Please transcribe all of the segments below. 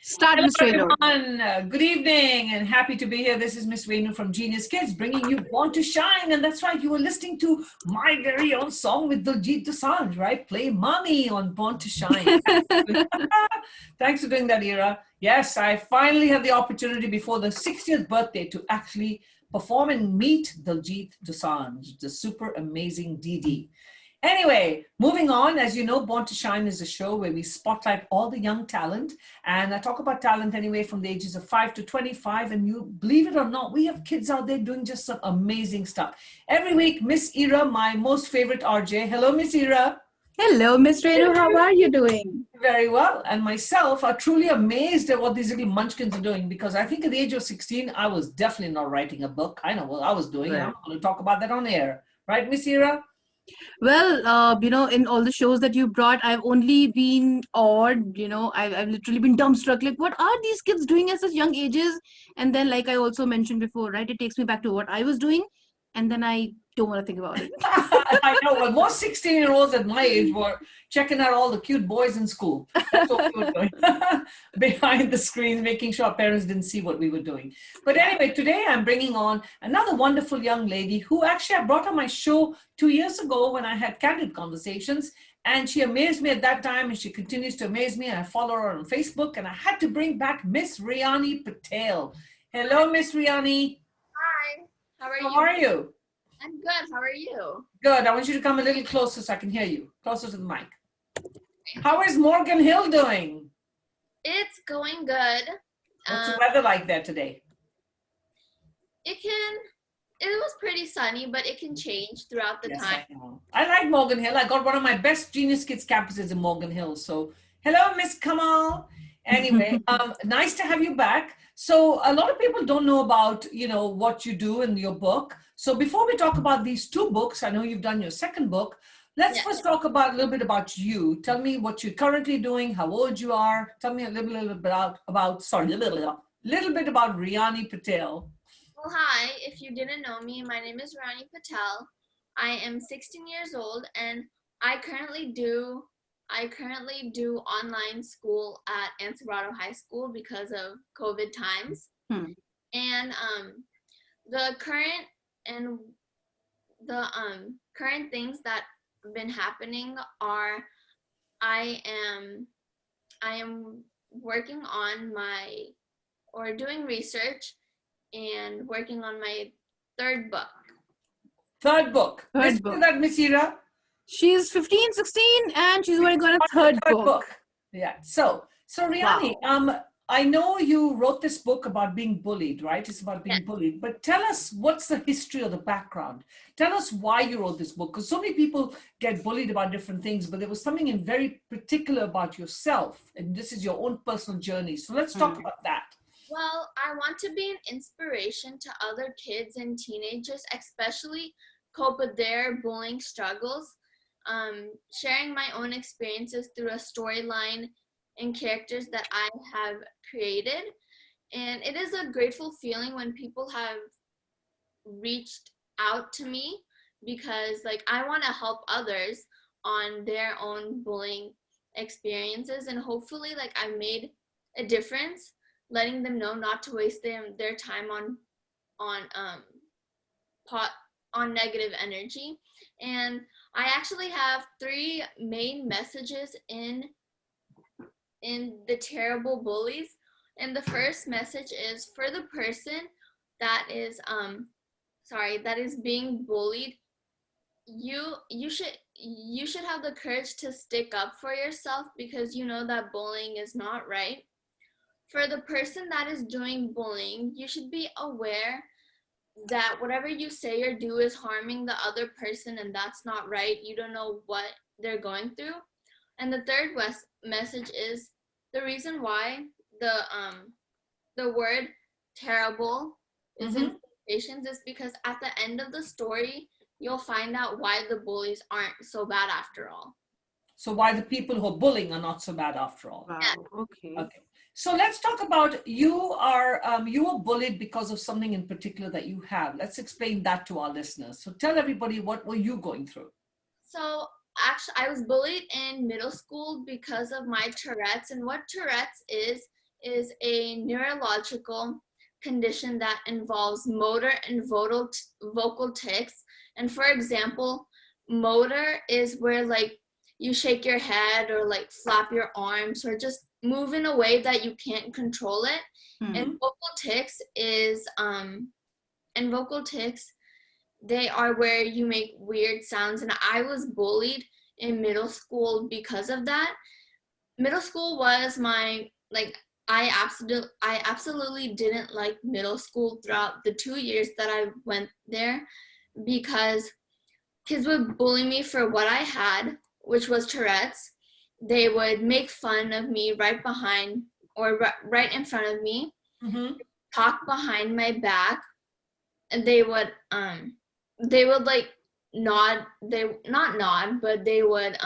Start, Hello Miss Renu. everyone, good evening and happy to be here. This is Miss Renu from Genius Kids bringing you Born to Shine, and that's right, you were listening to my very own song with Diljit Dosanjh, right? Play Mommy on Born to Shine. Thanks for doing that, Ira. Yes, I finally had the opportunity before the 60th birthday to actually perform and meet Diljit Dosanjh, the super amazing DD. Anyway, moving on, as you know, Born to Shine is a show where we spotlight all the young talent. And I talk about talent anyway from the ages of 5 to 25. And you believe it or not, we have kids out there doing just some amazing stuff. Every week, Miss Ira, my most favorite RJ. Hello, Miss Ira. Hello, Miss Renu. How are you doing? Very well. And myself are truly amazed at what these little munchkins are doing, because I think at the age of 16, I was definitely not writing a book. I know what I was doing. Right. I'm going to talk about that on air. Right, Miss Ira? Well, in all the shows that you brought, I've only been awed. I've literally been dumbstruck. Like, what are these kids doing at such young ages? And then, like I also mentioned before, right, it takes me back to what I was doing, and then I don't want to think about it. I know. Well, most 16-year-olds at my age were checking out all the cute boys in school. That's what we were doing behind the screens, making sure our parents didn't see what we were doing. But anyway, today I'm bringing on another wonderful young lady who actually I brought on my show 2 years ago when I had Candid Conversations. And she amazed me at that time, and she continues to amaze me. And I follow her on Facebook, and I had to bring back Miss Riyani Patel. Hello, Miss Riyani. Hi, how are you? How are you? I'm good. How are you? Good. I want you to come a little closer so I can hear you. Closer to the mic. How is Morgan Hill doing? It's going good. What's the weather like there today? It was pretty sunny, but it can change throughout the time. I like Morgan Hill. I got one of my best Genius Kids campuses in Morgan Hill. So hello, Miss Kamal. Anyway, nice to have you back. So a lot of people don't know about, what you do in your book. So before we talk about these two books, I know you've done your second book. Let's first talk about a little bit about you. Tell me what you're currently doing, how old you are. Tell me a little bit about Riyani Patel. Well, hi. If you didn't know me, my name is Riyani Patel. I am 16 years old, and I currently do online school at Sobrato High School because of COVID times. And the current things that have been happening are I am working on doing research and working on my third book. Third book. Listen to that, Miss Ira. She's 15, 16, and she's already got a third book. Yeah. So Riyani, Wow. I know you wrote this book about being bullied, right? It's about being bullied. But tell us, what's the history or the background? Tell us why you wrote this book, because so many people get bullied about different things, but there was something in very particular about yourself, and this is your own personal journey. So let's talk about that. Well, I want to be an inspiration to other kids and teenagers, especially cope with their bullying struggles. Sharing my own experiences through a storyline and characters that I have created. And it is a grateful feeling when people have reached out to me, because I want to help others on their own bullying experiences, and hopefully I made a difference, letting them know not to waste their time on negative energy. And I actually have 3 main messages in the terrible bullies. And the first message is for the person that is being bullied. You should have the courage to stick up for yourself, because you know that bullying is not right. For the person that is doing bullying, you should be aware that whatever you say or do is harming the other person, and that's not right. You don't know what they're going through. And the third message is the reason why the word terrible is in quotations is because at the end of the story, you'll find out why the bullies aren't so bad after all. So why the people who are bullying are not so bad after all. Wow. Okay. So let's talk about you were bullied because of something in particular that you have. Let's explain that to our listeners. So tell everybody, what were you going through? So actually I was bullied in middle school because of my Tourette's, and what Tourette's is a neurological condition that involves motor and vocal tics. And for example, motor is where like you shake your head or like flap your arms or just move in a way that you can't control it. And vocal tics, they are where you make weird sounds. And I was bullied in middle school because of that. Middle school was my, like, I absolutely didn't like middle school throughout the 2 years that I went there, because kids would bully me for what I had, which was Tourette's. They would make fun of me right behind or right in front of me, talk behind my back, and they would like nod, not nod, but they would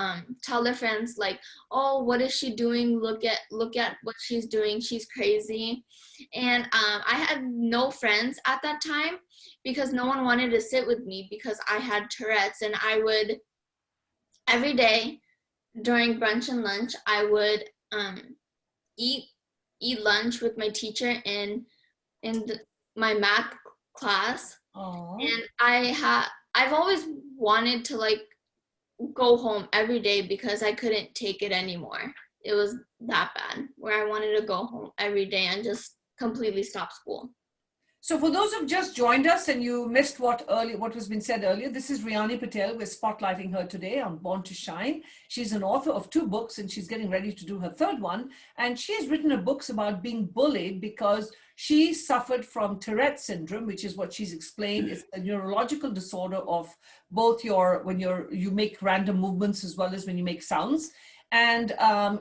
tell their friends like, oh, what is she doing? Look at what she's doing, she's crazy. And I had no friends at that time because no one wanted to sit with me because I had Tourette's. And I would, every day during brunch and lunch, I would eat lunch with my teacher in my math class. Aww. And I've always wanted to like go home every day because I couldn't take it anymore. It was that bad where I wanted to go home every day and just completely stop school. So for those who've just joined us and you missed what was been said earlier, this is Riyani Patel. We're spotlighting her today on Born to Shine. She's an author of 2 books and she's getting ready to do her 3rd one. And she has written books about being bullied because she suffered from Tourette syndrome, which is what she's explained is a neurological disorder of both when you make random movements as well as when you make sounds. And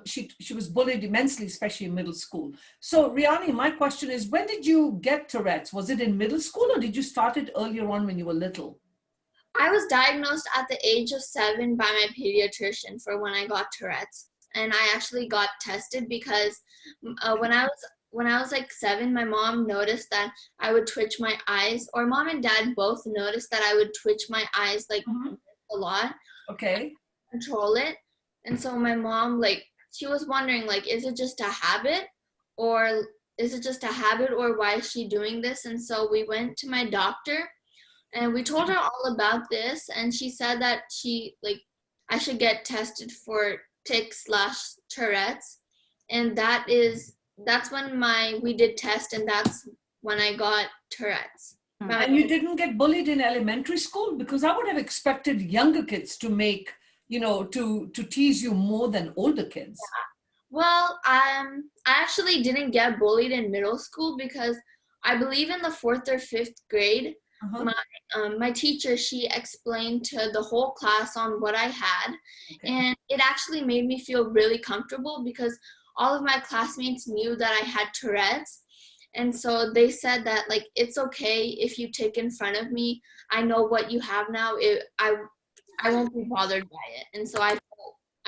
she was bullied immensely, especially in middle school. So Riyani, my question is, when did you get Tourette's? Was it in middle school or did you start it earlier on when you were little? I was diagnosed at the age of 7 by my pediatrician for when I got Tourette's. And I actually got tested because when I was like 7, my mom noticed that I would twitch my eyes, or mom and dad both noticed that I would twitch my eyes like a lot. Okay. Control it. And so my mom, like, she was wondering, like, is it just a habit or why is she doing this? And so we went to my doctor and we told her all about this. And she said that I should get tested for tic/Tourette's. And that's when we did test, and that's when I got Tourette's. And you didn't get bullied in elementary school? Because I would have expected younger kids to make, to tease you more than older kids. Yeah. Well, I actually didn't get bullied in middle school because I believe in the 4th or 5th grade, my teacher, she explained to the whole class on what I had. Okay. And it actually made me feel really comfortable because all of my classmates knew that I had Tourette's. And so they said that, like, it's okay if you tic in front of me. I know what you have now. I won't be bothered by it. And so I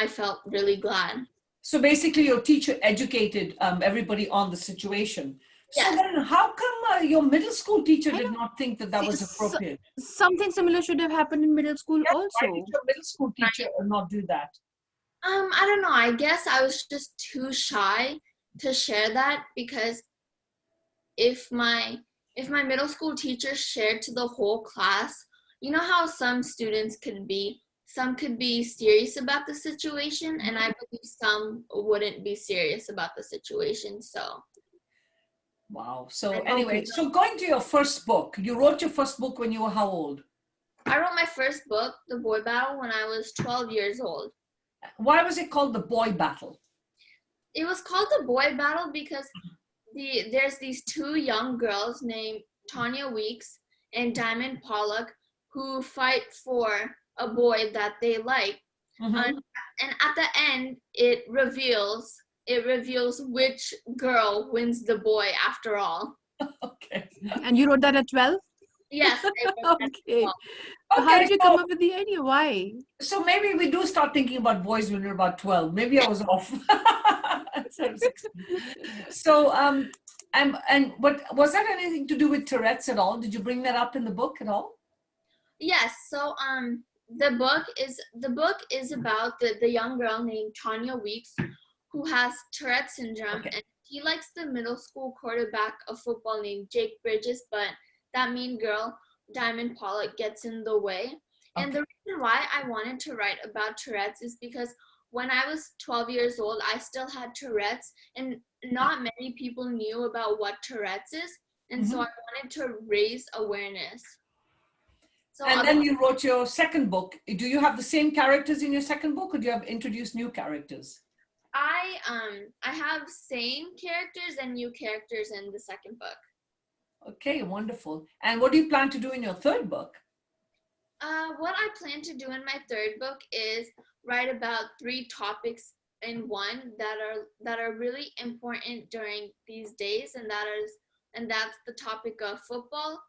felt really glad. So basically your teacher educated everybody on the situation. So yes. Then how come your middle school teacher did not think that was appropriate? Something similar should have happened in middle school also. Why did your middle school teacher not do that? I don't know. I guess I was just too shy to share that, because if my middle school teacher shared to the whole class, you know how some students could be serious about the situation, and I believe some wouldn't be serious about the situation. So wow. So anyway, so going to your first book, you wrote your first book when you were how old? I wrote my first book, The Boy Battle, when I was 12 years old. Why was it called The Boy Battle? It was called The Boy Battle because there's these 2 young girls named Tanya Weeks and Diamond Pollock who fight for a boy that they like. And at the end, it reveals which girl wins the boy after all. Okay. And you wrote that at 12? Yes. Okay. How did you come up with the idea? Why? So maybe we do start thinking about boys when we're about 12. Maybe I was off. So, and what was that anything to do with Tourette's at all? Did you bring that up in the book at all? Yes. So the book is about the young girl named Tanya Weeks who has Tourette syndrome, Okay. and she likes the middle school quarterback of football named Jake Bridges, but that mean girl, Diamond Pollock, gets in the way. And the reason why I wanted to write about Tourette's is because when I was 12 years old, I still had Tourette's, and not many people knew about what Tourette's is. And so I wanted to raise awareness. So And then you wrote your second book. Do you have the same characters in your second book, or do you have introduced new characters? I have same characters and new characters in the second book. Okay, wonderful. And what do you plan to do in your third book? What I plan to do in my third book is write about 3 topics in one that are really important during these days, and that's the topic of football,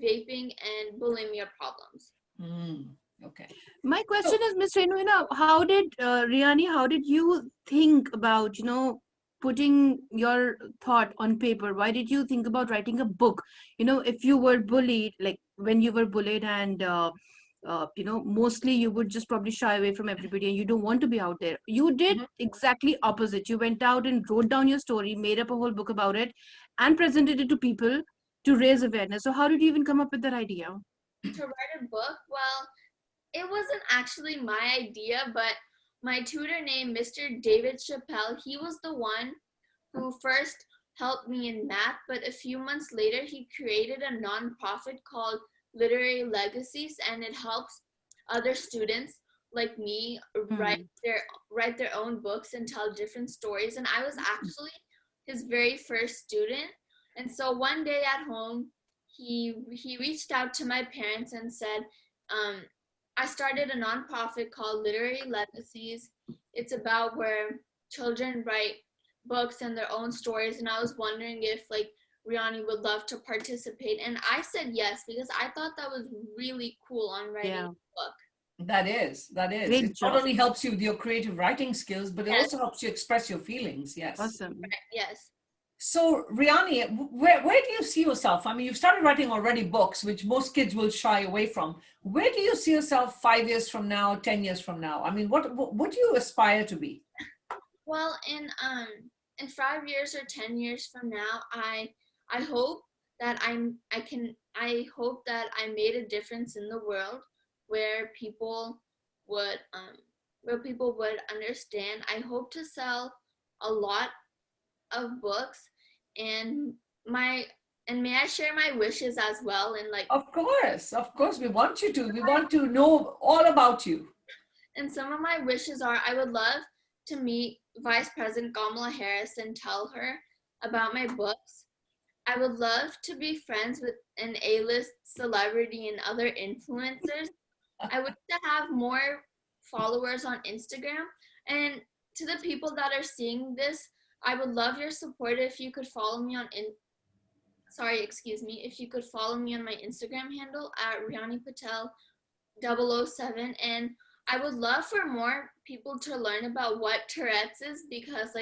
vaping, and bulimia problems. Okay. My question is, Miss Renu, how did Riyani, how did you think about, putting your thought on paper? Why did you think about writing a book? If you were bullied, like when you were bullied, and mostly you would just probably shy away from everybody and you don't want to be out there. You did exactly opposite. You went out and wrote down your story, made up a whole book about it, and presented it to people to raise awareness. So how did you even come up with that idea? To write a book? Well, it wasn't actually my idea, but my tutor named Mr. David Chappelle, he was the one who first helped me in math, but a few months later, he created a nonprofit called Literary Legacies, and it helps other students like me write their own books and tell different stories. And I was actually his very first student. And so one day at home, he reached out to my parents and said, I started a nonprofit called Literary Legacies. It's about where children write books and their own stories. And I was wondering if Riyani would love to participate. And I said yes, because I thought that was really cool on writing a book. That is. Great It job. not only helps you with your creative writing skills, but it Yes. also helps you express your feelings. Yes. Awesome. Yes. So Riyani, where do you see yourself? I mean, you've started writing already books, which most kids will shy away from. Where do you see yourself 5 years from now, 10 years from now? I mean, what do you aspire to be? Well, in 5 years or 10 years from now, I hope that I hope that I made a difference in the world where people would understand. I hope to sell a lot of books, and may I share my wishes as well, and Of course, we want you to. We want to know all about you. and some of my wishes are I would love to meet Vice President Kamala Harris and tell her about my books. I would love to be friends with an A-list celebrity and other influencers. I would to have more followers on Instagram. And to the people that are seeing this, I would love your support if you could follow me on if you could follow me on my Instagram handle at Riyani Patel 007. And I would love for more people to learn about what Tourette's is, because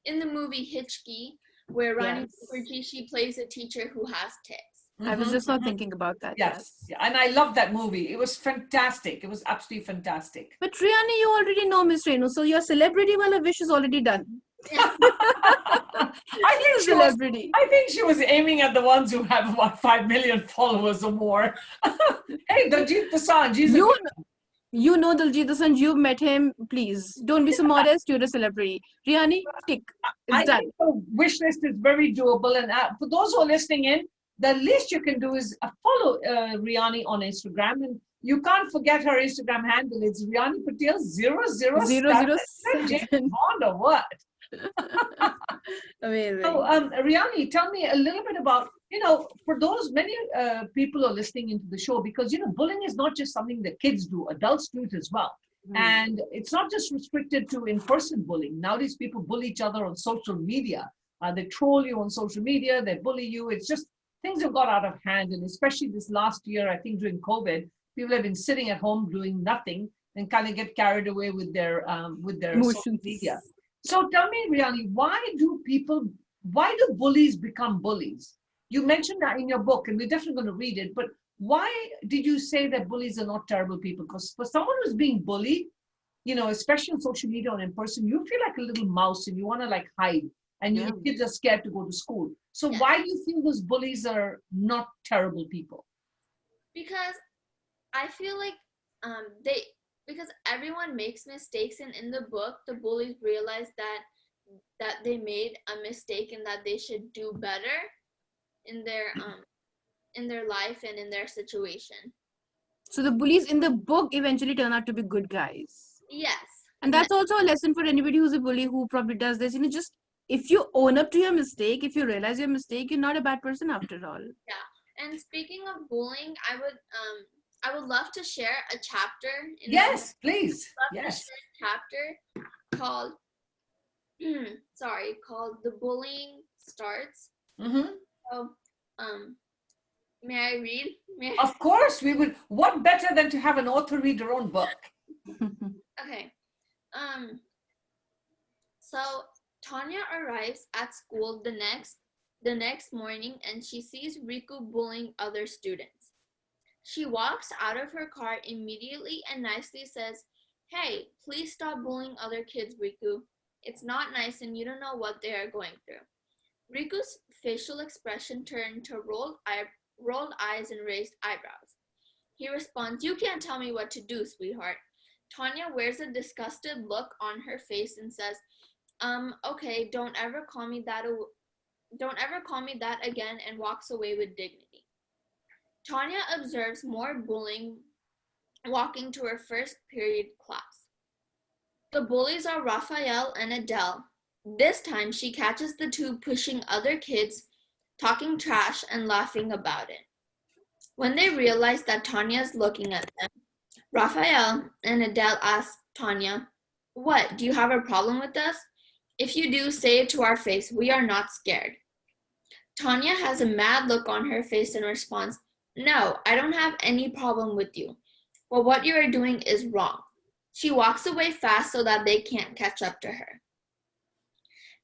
in the movie Hitchkey, where Rani Mukherjee, she plays a teacher who has tics. I was just not thinking about that. Yes. Yeah. And I love that movie. It was fantastic. It was absolutely fantastic. But Riyani, you already know Miss Renu, so your celebrity wala wish is already done. I think she was aiming at the ones who have about 5 million followers or more. Hey, Daljit Dosanjh, you know Daljit Dosanjh, you've met him. Please don't be so modest. You're a celebrity. Riyani, tick. It's done. think the wish list is very doable. And for those who are listening in, the least you can do is follow Riyani on Instagram. And you can't forget her Instagram handle. It's Riyani Patel 007. James Bond or what? Amazing. So, Riyani, tell me a little bit about, for those many people are listening into the show, because, bullying is not just something that kids do, adults do it as well. And it's not just restricted to in-person bullying. Nowadays, people bully each other on social media. They troll you on social media, they bully you. It's just, things have got out of hand. And especially this last year, I think during COVID, people have been sitting at home doing nothing and kind of get carried away with their social media. So tell me, Riyani, why do bullies become bullies? You mentioned that in your book, and we're definitely going to read it, but why did you say that bullies are not terrible people? Because for someone who's being bullied, especially on social media or in person, you feel like a little mouse and you want to like hide, and Yeah. your kids are scared to go to school. So Yeah. why do you feel those bullies are not terrible people? Because I feel like because everyone makes mistakes, and in the book the bullies realize that they made a mistake and that they should do better in their life and in their situation. So the bullies in the book eventually turn out to be good guys. Yes. And that's also a lesson for anybody who's a bully who probably does this. Just if you own up to your mistake, if you realize your mistake, you're not a bad person after all. Yeah. And speaking of bullying, I would love to share a chapter in Yes, please. love to Yes. share a chapter called called The Bullying Starts. Mm-hmm. So may I read? Of course, we would. What better than to have an author read their own book? Okay. So Tanya arrives at school the next morning, and she sees Riku bullying other students. She walks out of her car immediately and nicely says, "Hey, please stop bullying other kids, Riku. It's not nice and you don't know what they are going through." Riku's facial expression turned to rolled eyes and raised eyebrows. He responds, "You can't tell me what to do, sweetheart." Tanya wears a disgusted look on her face and says, "Okay, don't ever call me that again," and walks away with dignity. Tanya observes more bullying walking to her first period class. The bullies are Raphael and Adele. This time she catches the two pushing other kids, talking trash and laughing about it. When they realize that Tanya is looking at them, Raphael and Adele ask Tanya, "What, do you have a problem with us? If you do, say it to our face. We are not scared." Tanya has a mad look on her face and responds, "No, I don't have any problem with you. But what you are doing is wrong." She walks away fast so that they can't catch up to her.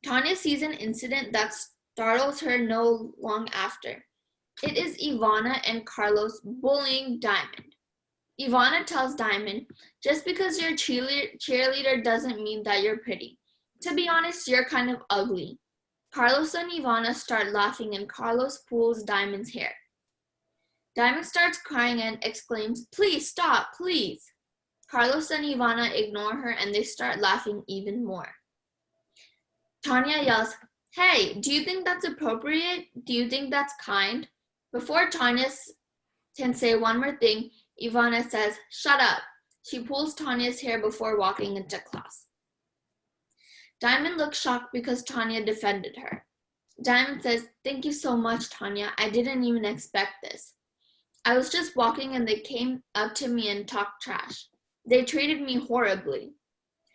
Tanya sees an incident that startles her no long after. It is Ivana and Carlos bullying Diamond. Ivana tells Diamond, "Just because you're a cheerleader doesn't mean that you're pretty. To be honest, you're kind of ugly." Carlos and Ivana start laughing and Carlos pulls Diamond's hair. Diamond starts crying and exclaims, "Please stop, please." Carlos and Ivana ignore her and they start laughing even more. Tanya yells, "Hey, do you think that's appropriate? Do you think that's kind?" Before Tanya can say one more thing, Ivana says, "Shut up." She pulls Tanya's hair before walking into class. Diamond looks shocked because Tanya defended her. Diamond says, "Thank you so much, Tanya. I didn't even expect this. I was just walking and they came up to me and talked trash. They treated me horribly."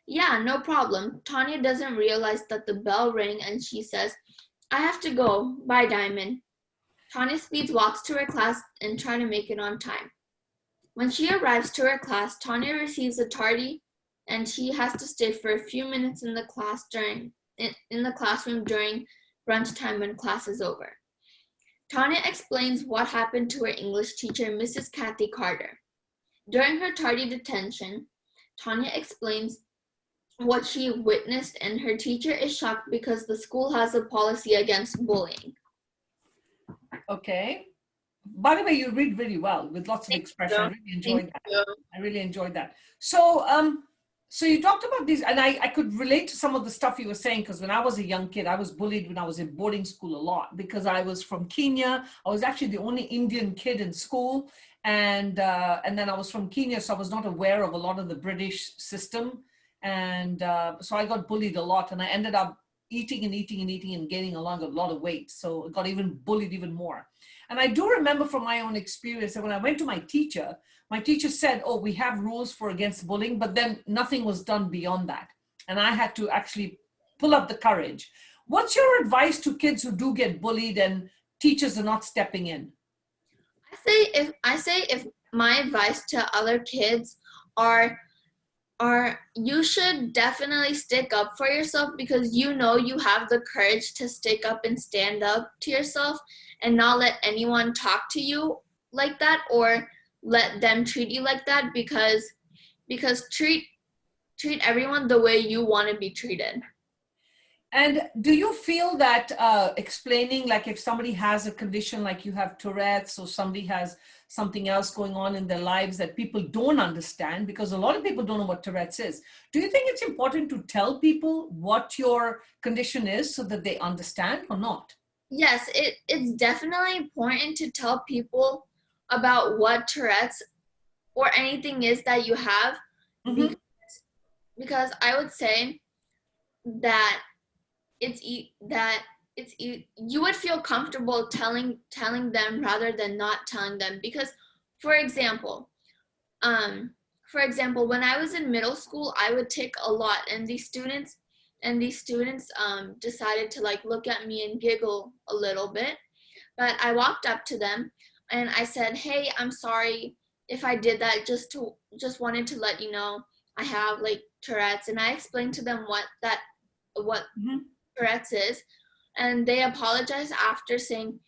"Yeah, no problem." Tanya doesn't realize that the bell rang and she says, "I have to go. Bye, Diamond." Tanya speeds walks to her class and tries to make it on time. When she arrives to her class, Tanya receives a tardy and she has to stay for a few minutes in the classroom during brunch time when class is over. Tanya explains what happened to her English teacher, Mrs. Kathy Carter. During her tardy detention, Tanya explains what she witnessed, and her teacher is shocked because the school has a policy against bullying. Okay. By the way, you read really well with lots of expression. I really enjoyed that. I really enjoyed that. So, so you talked about these, and I could relate to some of the stuff you were saying, because when I was a young kid, I was bullied when I was in boarding school a lot because I was from Kenya. I was actually the only Indian kid in school, and then I was from Kenya, so I was not aware of a lot of the British system, and so I got bullied a lot, and I ended up eating and gaining a lot of weight. So I got even bullied even more. And I do remember from my own experience that when I went to my teacher said, "Oh, we have rules for against bullying," but then nothing was done beyond that. And I had to actually pull up the courage. What's your advice to kids who do get bullied and teachers are not stepping in? I say if my advice to other kids are you should definitely stick up for yourself, because you know you have the courage to stick up and stand up to yourself and not let anyone talk to you like that or let them treat you like that, because treat everyone the way you want to be treated. And do you feel that explaining, like if somebody has a condition like you have Tourette's, or somebody has something else going on in their lives that people don't understand, because a lot of people don't know what Tourette's is. Do you think it's important to tell people what your condition is so that they understand, or not? Yes, it's definitely important to tell people about what Tourette's or anything is that you have, Mm-hmm. because I would say that you would feel comfortable telling them rather than not telling them, because for example, when I was in middle school, I would tic a lot, and these students decided to like look at me and giggle a little bit, but I walked up to them and I said, "Hey, I'm sorry if I did that, just wanted to let you know I have like Tourette's," and I explained to them what Mm-hmm. Tourette's is, and they apologized after, saying,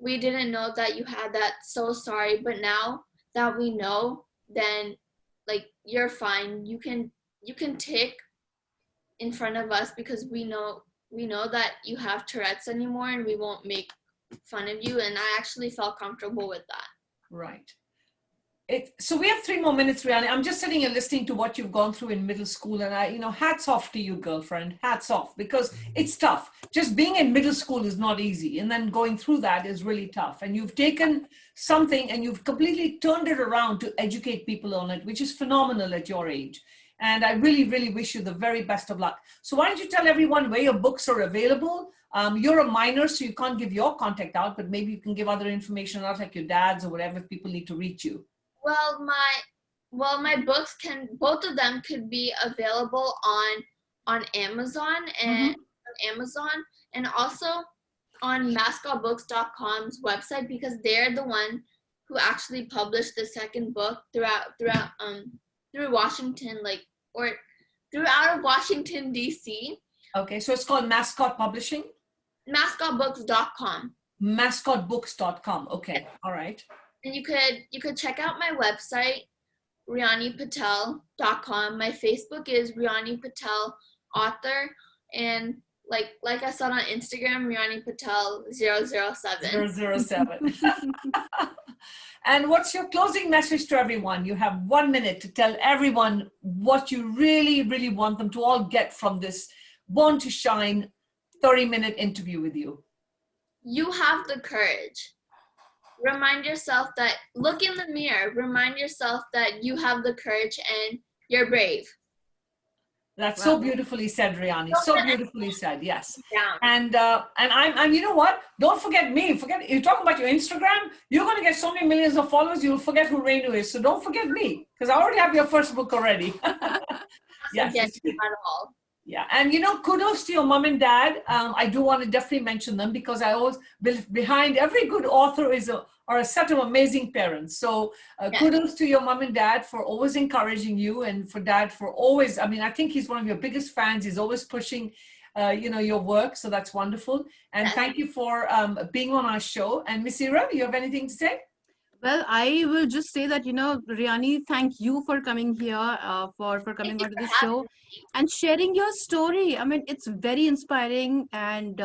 "We didn't know that you had that, so sorry, but now that we know, then like you're fine. You can tic in front of us because we know that you have Tourette's anymore, and we won't make fun of you." And I actually felt comfortable with that. Right. So we have 3 more minutes, Riyani. I'm just sitting and listening to what you've gone through in middle school, and hats off to you, girlfriend. Hats off, because it's tough. Just being in middle school is not easy, and then going through that is really tough. And you've taken something and you've completely turned it around to educate people on it, which is phenomenal at your age. And I really, really wish you the very best of luck. So why don't you tell everyone where your books are available? You're a minor, so you can't give your contact out, but maybe you can give other information out, like your dad's or whatever, if people need to reach you. Well, my books both of them could be available on Amazon and also on mascotbooks.com's website, because they're the one who actually published the second book through Washington, or throughout of Washington DC. Okay, so it's called Mascot Publishing? Mascotbooks.com. Mascotbooks.com. Okay, all right. And you could check out my website, RiyaniPatel.com. My Facebook is Riyani Patel Author, and like I said on Instagram, Riyani Patel 007. 007. And what's your closing message to everyone? You have 1 minute to tell everyone what you really, really want them to all get from this Born to Shine 30-minute interview with you. You have the courage. Remind yourself that, look in the mirror, remind yourself that you have the courage and you're brave. That's so beautifully said, Riyani. So beautifully said, yes. Yeah. And I'm you know what? Don't forget me. You're talking about your Instagram. You're going to get so many millions of followers, you'll forget who Renu is. So don't forget me, because I already have your first book already. Yes. At all. Yeah, and kudos to your mom and dad. I do want to definitely mention them, because I always behind every good author are a set of amazing parents. So kudos to your mom and dad for always encouraging you, and for dad for always. I mean, I think he's one of your biggest fans. He's always pushing, your work. So that's wonderful. And thank you for being on our show. And Miss Ira, you have anything to say? Well, I will just say that, Riyani, thank you for coming here, for coming onto the show and sharing your story. I mean, it's very inspiring, and,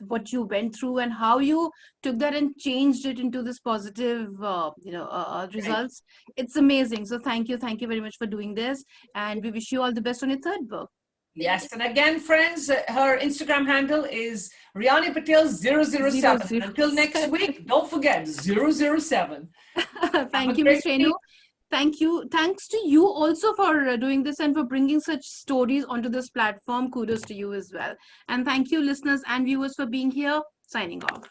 what you went through and how you took that and changed it into this positive, results. It's amazing. So thank you very much for doing this. And we wish you all the best on your third book. Yes, and again, friends, her Instagram handle is Riyani Patel 007. Until next week, don't forget 007. Thank you, Ms. Renu. Thank you. Thanks to you also for doing this and for bringing such stories onto this platform. Kudos to you as well. And thank you, listeners and viewers, for being here. Signing off.